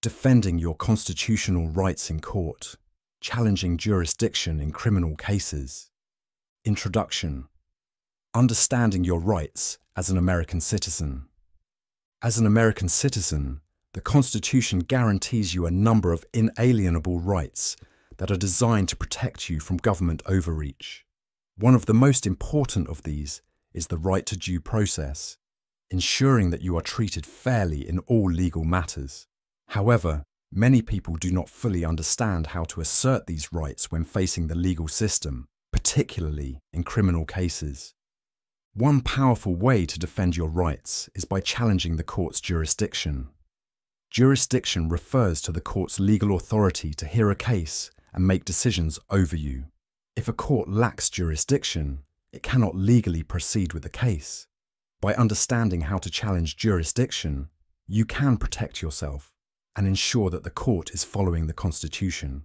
Defending your constitutional rights in court. Challenging jurisdiction in criminal cases. Introduction. Understanding your rights as an American citizen. As an American citizen, the Constitution guarantees you a number of inalienable rights that are designed to protect you from government overreach. One of the most important of these is the right to due process, ensuring that you are treated fairly in all legal matters. However, many people do not fully understand how to assert these rights when facing the legal system, particularly in criminal cases. One powerful way to defend your rights is by challenging the court's jurisdiction. Jurisdiction refers to the court's legal authority to hear a case and make decisions over you. If a court lacks jurisdiction, it cannot legally proceed with the case. By understanding how to challenge jurisdiction, you can protect yourself and ensure that the court is following the Constitution.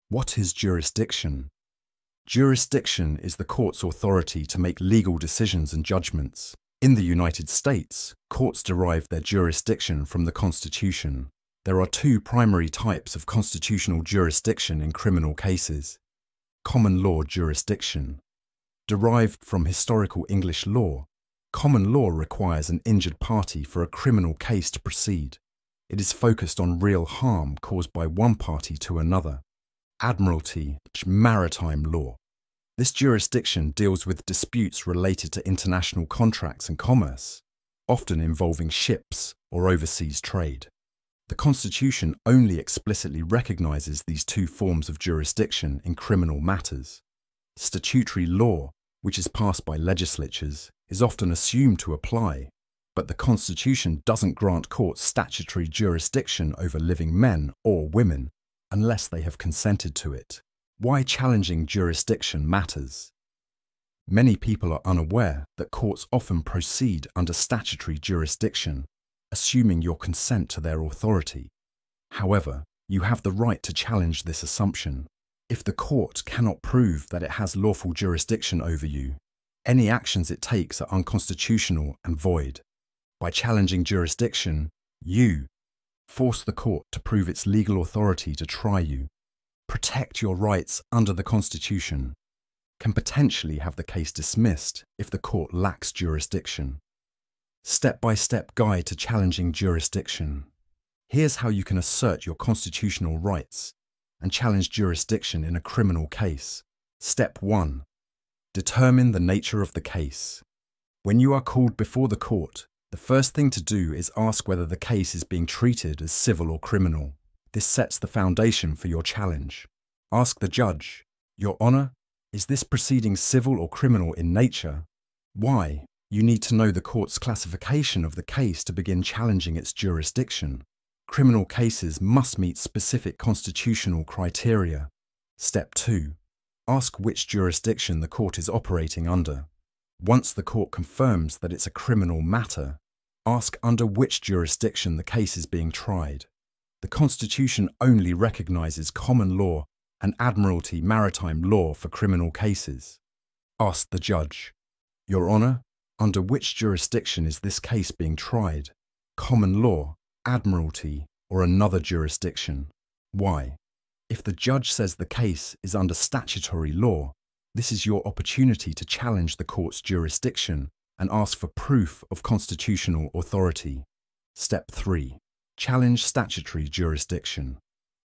What is jurisdiction? Jurisdiction is the court's authority to make legal decisions and judgments. In the United States, courts derive their jurisdiction from the Constitution. There are two primary types of constitutional jurisdiction in criminal cases. Common law jurisdiction. Derived from historical English law, common law requires an injured party for a criminal case to proceed. It is focused on real harm caused by one party to another. Admiralty, maritime law. This jurisdiction deals with disputes related to international contracts and commerce, often involving ships or overseas trade. The Constitution only explicitly recognizes these two forms of jurisdiction in criminal matters. Statutory law, which is passed by legislatures, is often assumed to apply, but the Constitution doesn't grant courts statutory jurisdiction over living men or women unless they have consented to it. Why challenging jurisdiction matters. Many people are unaware that courts often proceed under statutory jurisdiction, assuming your consent to their authority. However, you have the right to challenge this assumption. If the court cannot prove that it has lawful jurisdiction over you, any actions it takes are unconstitutional and void. By challenging jurisdiction, you force the court to prove its legal authority to try you. Protect your rights under the Constitution. Can potentially have the case dismissed if the court lacks jurisdiction. Step-by-step guide to challenging jurisdiction. Here's how you can assert your constitutional rights and challenge jurisdiction in a criminal case. Step 1. Determine the nature of the case. When you are called before the court, the first thing to do is ask whether the case is being treated as civil or criminal. This sets the foundation for your challenge. Ask the judge, "Your Honor, is this proceeding civil or criminal in nature?" Why? You need to know the court's classification of the case to begin challenging its jurisdiction. Criminal cases must meet specific constitutional criteria. Step 2. Ask which jurisdiction the court is operating under. Once the court confirms that it's a criminal matter, ask under which jurisdiction the case is being tried. The Constitution only recognizes common law and admiralty maritime law for criminal cases. Ask the judge, "Your Honor, under which jurisdiction is this case being tried? Common law, admiralty, or another jurisdiction?" Why? If the judge says the case is under statutory law, this is your opportunity to challenge the court's jurisdiction and ask for proof of constitutional authority. Step 3. Challenge statutory jurisdiction.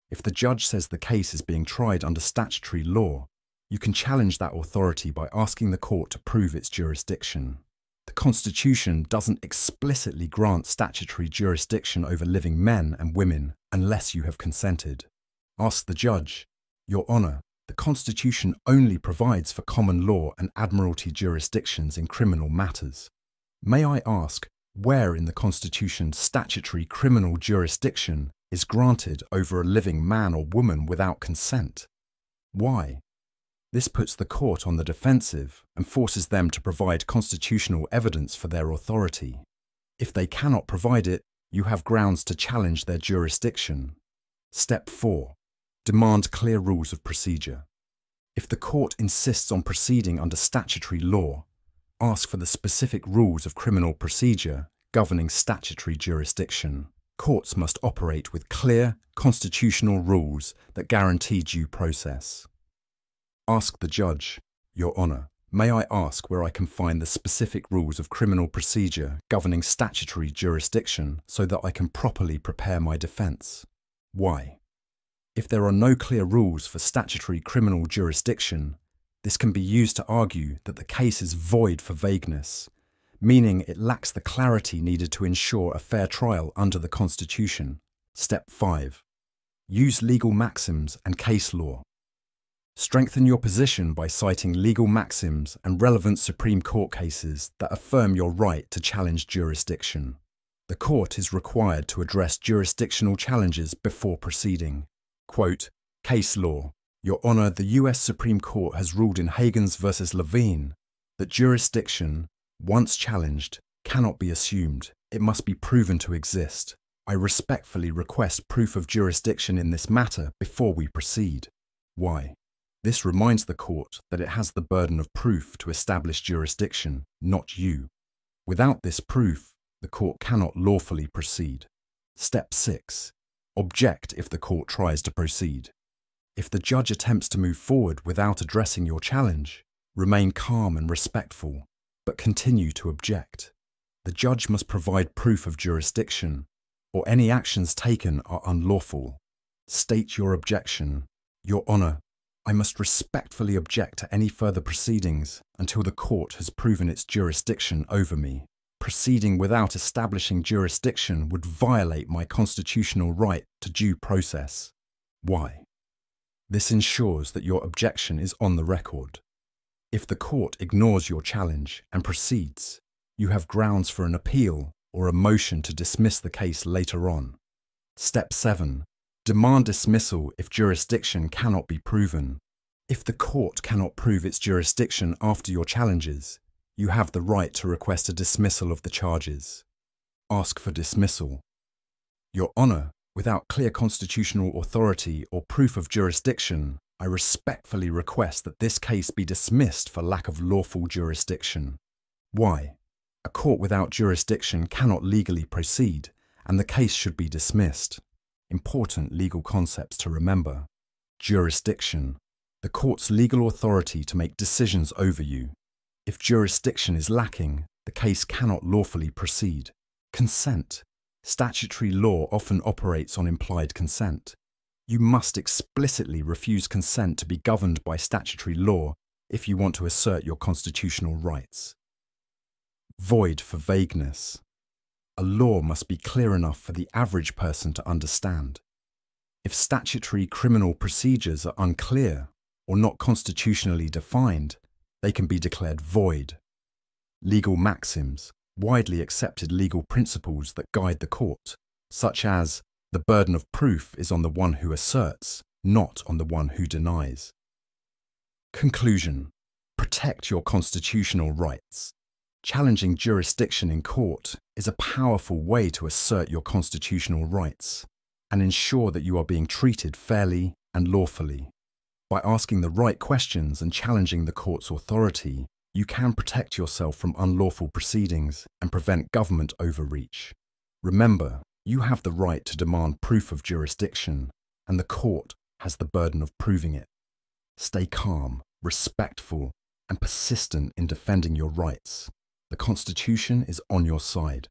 If the judge says the case is being tried under statutory law, you can challenge that authority by asking the court to prove its jurisdiction. The Constitution doesn't explicitly grant statutory jurisdiction over living men and women unless you have consented. Ask the judge, "Your Honor, the Constitution only provides for common law and admiralty jurisdictions in criminal matters. May I ask where in the Constitution statutory criminal jurisdiction is granted over a living man or woman without consent?" Why? This puts the court on the defensive and forces them to provide constitutional evidence for their authority. If they cannot provide it, you have grounds to challenge their jurisdiction. Step 4. Demand clear rules of procedure. If the court insists on proceeding under statutory law, ask for the specific rules of criminal procedure governing statutory jurisdiction. Courts must operate with clear, constitutional rules that guarantee due process. Ask the judge, Your Honour, may I ask where I can find the specific rules of criminal procedure governing statutory jurisdiction so that I can properly prepare my defence? Why? If there are no clear rules for statutory criminal jurisdiction, this can be used to argue that the case is void for vagueness, meaning it lacks the clarity needed to ensure a fair trial under the Constitution. Step 5. Use legal maxims and case law. Strengthen your position by citing legal maxims and relevant Supreme Court cases that affirm your right to challenge jurisdiction. The court is required to address jurisdictional challenges before proceeding. Quote, Case law. Your Honour, the US Supreme Court has ruled in Hagens v. Levine that jurisdiction, once challenged, cannot be assumed. It must be proven to exist. I respectfully request proof of jurisdiction in this matter before we proceed. Why? This reminds the court that it has the burden of proof to establish jurisdiction, not you. Without this proof, the court cannot lawfully proceed. Step 6. Object if the court tries to proceed. If the judge attempts to move forward without addressing your challenge, remain calm and respectful, but continue to object. The judge must provide proof of jurisdiction, or any actions taken are unlawful. State your objection. Your Honour, I must respectfully object to any further proceedings until the court has proven its jurisdiction over me. Proceeding without establishing jurisdiction would violate my constitutional right to due process. Why? This ensures that your objection is on the record. If the court ignores your challenge and proceeds, you have grounds for an appeal or a motion to dismiss the case later on. Step 7. Demand dismissal if jurisdiction cannot be proven. If the court cannot prove its jurisdiction after your challenges, you have the right to request a dismissal of the charges. Ask for dismissal. Your Honour, without clear constitutional authority or proof of jurisdiction, I respectfully request that this case be dismissed for lack of lawful jurisdiction. Why? A court without jurisdiction cannot legally proceed, and the case should be dismissed. Important legal concepts to remember. Jurisdiction. The court's legal authority to make decisions over you. If jurisdiction is lacking, the case cannot lawfully proceed. Consent. Statutory law often operates on implied consent. You must explicitly refuse consent to be governed by statutory law if you want to assert your constitutional rights. Void for vagueness. A law must be clear enough for the average person to understand. If statutory criminal procedures are unclear or not constitutionally defined, they can be declared void. Legal maxims, widely accepted legal principles that guide the court, such as the burden of proof is on the one who asserts, not on the one who denies. Conclusion. Protect your constitutional rights. Challenging jurisdiction in court is a powerful way to assert your constitutional rights and ensure that you are being treated fairly and lawfully. By asking the right questions and challenging the court's authority, you can protect yourself from unlawful proceedings and prevent government overreach. Remember, you have the right to demand proof of jurisdiction, and the court has the burden of proving it. Stay calm, respectful, and persistent in defending your rights. The Constitution is on your side.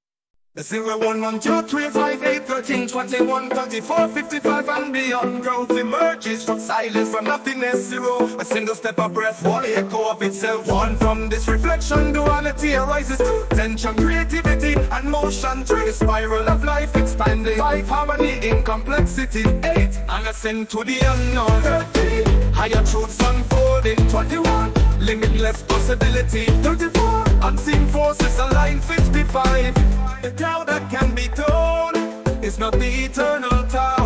The 0, 1, 1, 2, 3, 5, 8, 13, 21, 34, 55 and beyond. Growth emerges from silence, from nothingness, zero. A single step of breath, one echo of itself. One from this reflection, duality arises. Tension, creativity, and motion through the spiral of life expanding. 5, harmony in complexity. 8, an ascent to the unknown. 13, higher truths unfolding. 21, limitless possibility. 34, unseen forces align. 55, the tale that can be told is not the eternal tale.